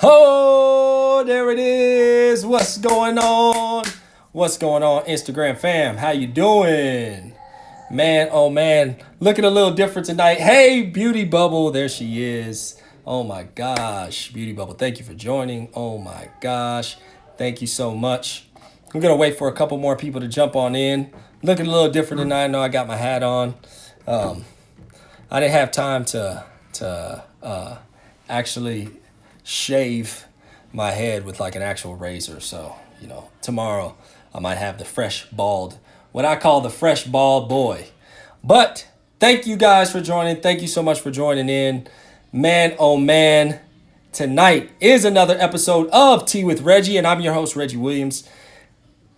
Oh, there it is. What's going on? What's going on, Instagram fam? How you doing? Man, oh man, looking a little different tonight. Hey, Beauty Bubble, there she is. Oh my gosh, Beauty Bubble, thank you for joining. Oh my gosh, thank you so much. I'm gonna wait for a couple more people to jump on in. Looking a little different tonight. I know I got my hat on. I didn't have time to actually shave my head with like an actual razor. So, tomorrow I might have the fresh bald, what I call the fresh bald boy. But thank you guys for joining. Thank you so much for joining in. Man, oh man, tonight is another episode of Tea with Reggie, and I'm your host, Reggie Williams.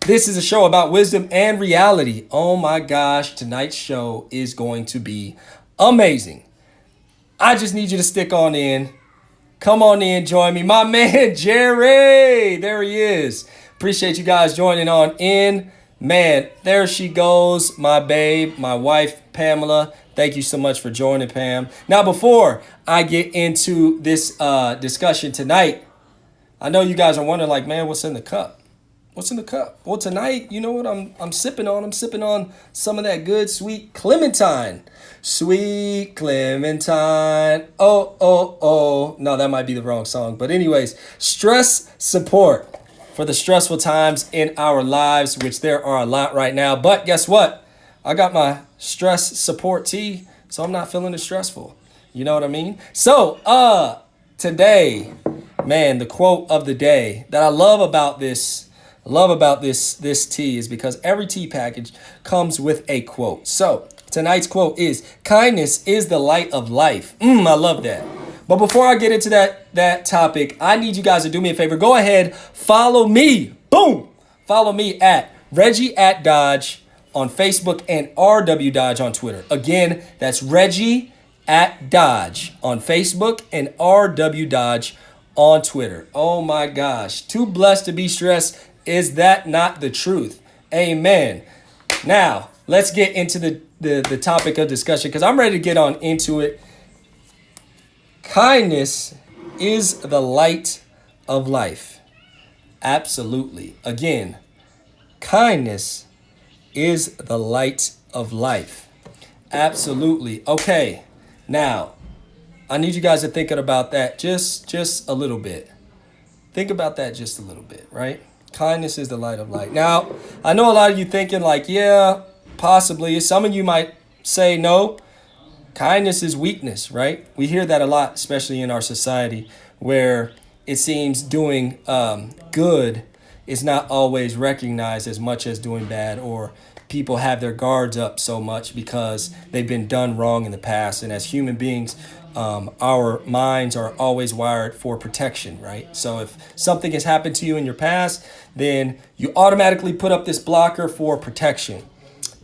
This is a show about wisdom and reality. Oh my gosh, tonight's show is going to be amazing. I just need you to stick on in. Come on in, join me. My man, Jerry. There he is. Appreciate you guys joining on in. Man, there she goes, my babe, my wife, Pamela. Thank you so much for joining, Pam. Now, before I get into this discussion tonight, I know you guys are wondering, like, man, what's in the cup? What's in the cup? Well, tonight, you know what I'm sipping on? I'm sipping on some of that good, sweet Clementine. Sweet Clementine. Oh, oh, oh. No, that might be the wrong song. But anyways, stress support for the stressful times in our lives, which there are a lot right now. But guess what? I got my stress support tea, so I'm not feeling as stressful. You know what I mean? So, today, man, the quote of the day that I love about this tea is because every tea package comes with a quote. So tonight's quote is, kindness is the light of life. I love that. But before I get into that topic, I need you guys to do me a favor. Go ahead, follow me. Boom. Follow me at Reggie at Dodge on Facebook and RW Dodge on Twitter. Again, that's Reggie at Dodge on Facebook and RW Dodge on Twitter. Oh my gosh. Too blessed to be stressed. Is that not the truth? Amen. Now, let's get into the topic of discussion because I'm ready to get on into it. Kindness is the light of life. Absolutely. Again, kindness is the light of life. Absolutely. Okay. Now, I need you guys to think about that just a little bit. Think about that just a little bit, right? Kindness is the light of light. Now, I know a lot of you thinking like, yeah, possibly. Some of you might say no. Kindness is weakness, right? We hear that a lot, especially in our society, where it seems doing good is not always recognized as much as doing bad, or people have their guards up so much because they've been done wrong in the past. And as human beings, our minds are always wired for protection, right? So if something has happened to you in your past, then you automatically put up this blocker for protection.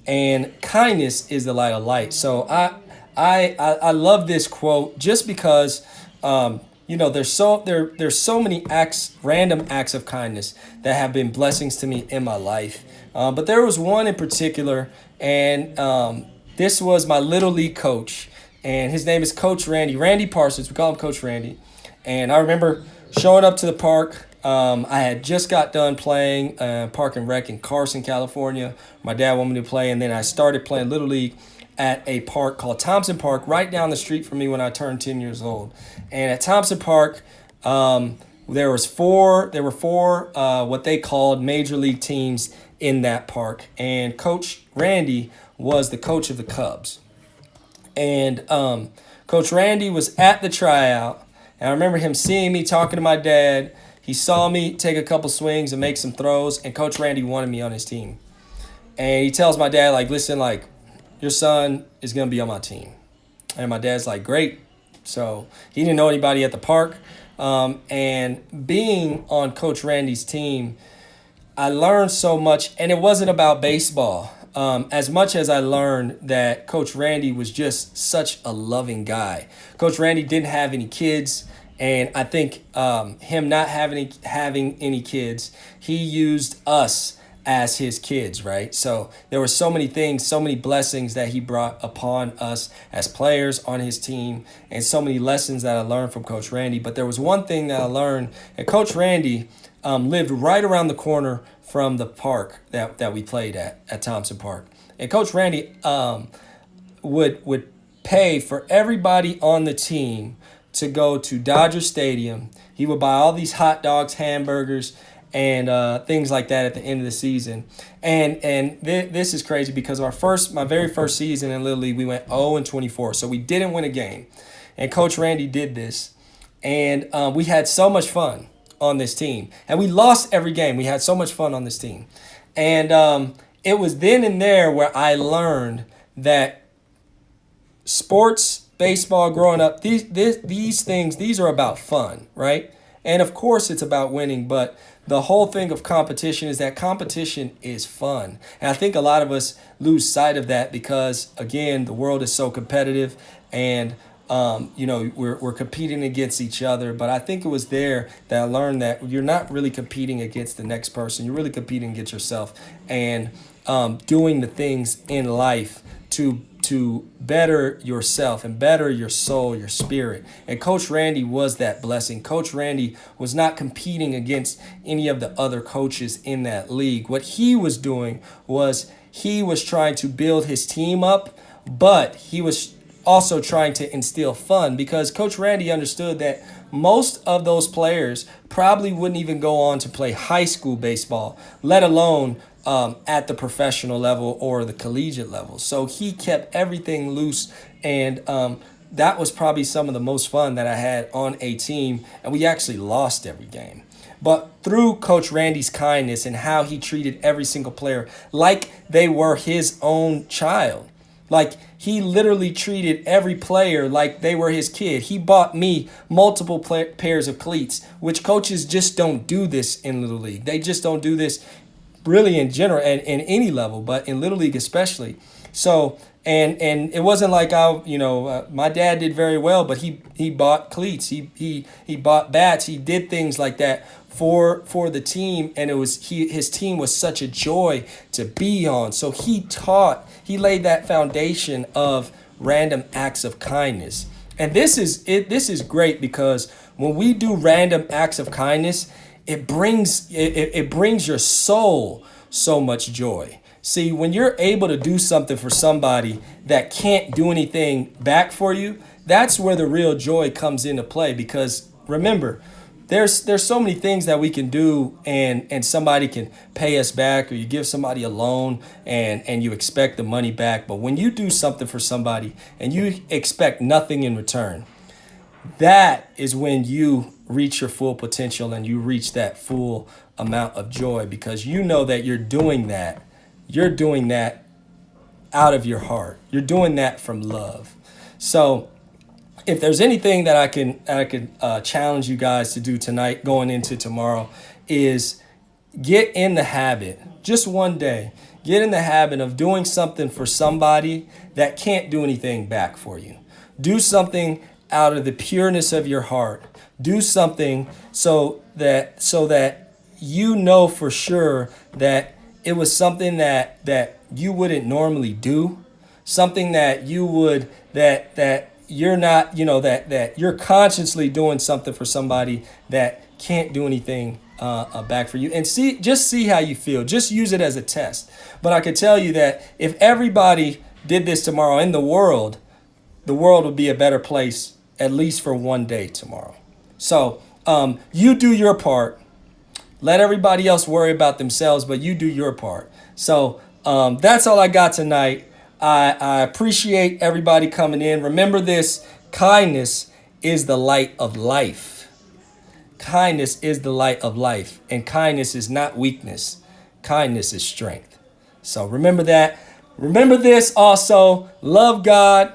And kindness is the light of light. So I love this quote just because there's so many random acts of kindness that have been blessings to me in my life. But there was one in particular, and this was my Little League coach. And his name is Coach Randy Parsons. We call him Coach Randy. And I remember showing up to the park. I had just got done playing Park and Rec in Carson, California. My dad wanted me to play. And then I started playing Little League at a park called Thompson Park, right down the street from me when I turned 10 years old. And at Thompson Park, there were four what they called major league teams in that park. And Coach Randy was the coach of the Cubs. And Coach Randy was at the tryout, and I remember him seeing me talking to my dad. He saw me take a couple swings and make some throws, and Coach Randy wanted me on his team. And he tells my dad, like, listen, like, your son is going to be on my team. And my dad's like, great. So he didn't know anybody at the park. And being on Coach Randy's team, I learned so much, and it wasn't about baseball. As much as I learned that Coach Randy was just such a loving guy. Coach Randy didn't have any kids, and I think him not having any kids, he used us as his kids, right? So there were so many things, so many blessings that he brought upon us as players on his team, and so many lessons that I learned from Coach Randy. But there was one thing that I learned, and Coach Randy lived right around the corner from the park that we played at Thompson Park. And Coach Randy would pay for everybody on the team to go to Dodger Stadium. He would buy all these hot dogs, hamburgers, and things like that at the end of the season. And this is crazy because my very first season in Little League, we went 0-24. So we didn't win a game. And Coach Randy did this. And we had so much fun on this team. And we lost every game. We had so much fun on this team. And it was then and there where I learned that sports, baseball, growing up, these things, these are about fun, right? And of course it's about winning, but the whole thing of competition is that competition is fun. And I think a lot of us lose sight of that because, again, the world is so competitive and we're competing against each other. But I think it was there that I learned that you're not really competing against the next person. You're really competing against yourself and doing the things in life to better yourself and better your soul, your spirit. And Coach Randy was that blessing. Coach Randy was not competing against any of the other coaches in that league. What he was doing was he was trying to build his team up, but he was also trying to instill fun because Coach Randy understood that most of those players probably wouldn't even go on to play high school baseball, let alone at the professional level or the collegiate level. So he kept everything loose, and that was probably some of the most fun that I had on a team, and we actually lost every game. But through Coach Randy's kindness and how he treated every single player like they were his own child, like he literally treated every player like they were his kid. He bought me multiple pairs of cleats, which coaches just don't do this in Little League. They just don't do this really in general and in any level, but in Little League especially. So, and it wasn't like my dad did very well, but he bought cleats, he bought bats, he did things like that for the team, and his team was such a joy to be on. So he laid that foundation of random acts of kindness. And this is great because when we do random acts of kindness, it brings your soul so much joy. See, when you're able to do something for somebody that can't do anything back for you, that's where the real joy comes into play. Because remember, there's so many things that we can do and somebody can pay us back, or you give somebody a loan and you expect the money back. But when you do something for somebody and you expect nothing in return, that is when you reach your full potential and you reach that full amount of joy, because you know that you're doing that out of your heart. You're doing that from love. So if there's anything that I can challenge you guys to do tonight going into tomorrow, is get in the habit, just one day, get in the habit of doing something for somebody that can't do anything back for you. Do something out of the pureness of your heart. Do something so that you know for sure that it was something that you wouldn't normally do, something that you would that you're not, that you're consciously doing something for somebody that can't do anything back for you, and see how you feel. Just use it as a test. But I could tell you that if everybody did this tomorrow in the world would be a better place, at least for one day tomorrow. So you do your part. Let everybody else worry about themselves, but you do your part. So that's all I got tonight. I appreciate everybody coming in. Remember this, kindness is the light of life. Kindness is the light of life, and kindness is not weakness. Kindness is strength. So remember that. Remember this also, love God,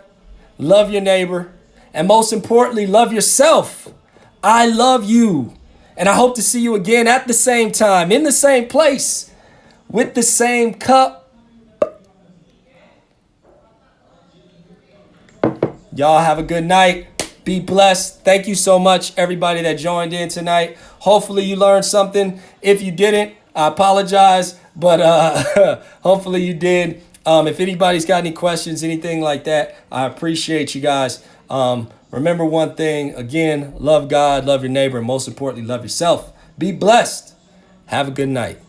love your neighbor, and most importantly, love yourself. I love you. And I hope to see you again at the same time, in the same place, with the same cup. Y'all have a good night. Be blessed. Thank you so much, everybody that joined in tonight. Hopefully you learned something. If you didn't, I apologize. But hopefully you did. If anybody's got any questions, anything like that, I appreciate you guys. Remember one thing, again, love God, love your neighbor, and most importantly, love yourself. Be blessed. Have a good night.